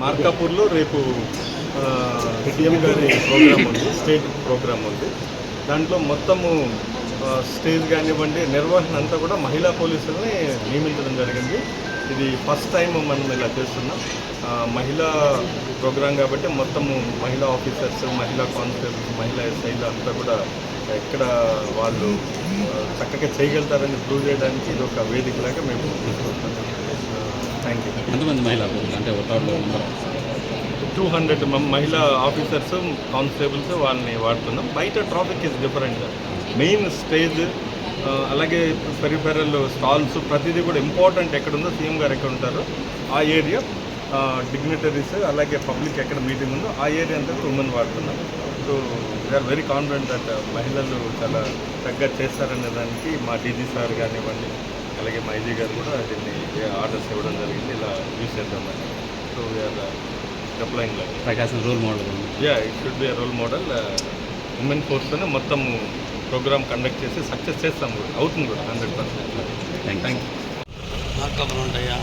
మార్కాపూర్లో రేపు సీఎం గారి ప్రోగ్రామ్ ఉంది, స్టేట్ ప్రోగ్రామ్ ఉంది. దాంట్లో మొత్తము స్టేజ్ కానివ్వండి, నిర్వహణ అంతా కూడా మహిళా పోలీసులని నియమించడం జరిగింది. ఇది ఫస్ట్ టైం మనం ఇలా చేస్తున్నాం. మహిళా ప్రోగ్రాం కాబట్టి మొత్తము మహిళా ఆఫీసర్స్, మహిళా కానిస్టేబుల్స్, మహిళా ఎస్ఐలు అంతా కూడా ఎక్కడ వాళ్ళు చక్కగా చేయగలుగుతారని ప్రూవ్ చేయడానికి ఇది ఒక వేదికలాగా మేము తీసుకుంటాం. Thank you. ఎంతమంది మహిళా అంటే 200 మహిళా ఆఫీసర్స్, కానిస్టేబుల్స్ వాళ్ళని వాడుతున్నాం. బయట traffic is different. Main stage అలాగే పెరిఫెరల్ స్టాల్స్ ప్రతిదీ కూడా ఇంపార్టెంట్ ఎక్కడుందో, సీఎం గారు ఎక్కడ ఉంటారో ఆ ఏరియా, డిగ్నిటరీస్ అలాగే పబ్లిక్ ఎక్కడ మీటింగ్ ఉందో ఆ ఏరియా అంతా ఉమెన్ వాడుతున్నాం. So we are very confident that మహిళలు చాలా చక్కగా చేస్తారనే దానికి మా డీజీ సార్ కానివ్వండి, అలాగే మా ఐజీ గారు కూడా దీన్ని ఆర్డర్స్ ఇవ్వడం జరిగింది, ఇలా యూజ్ చేద్దామని. So we're applying like Prakasam role model. It should be role model. Women ఫోర్స్తోనే మొత్తం ప్రోగ్రామ్ కండక్ట్ చేసి సక్సెస్ చేస్తాం కూడా, అవుతుంది కూడా 100%. Thank you. మార్కాపురం ఉంటాయా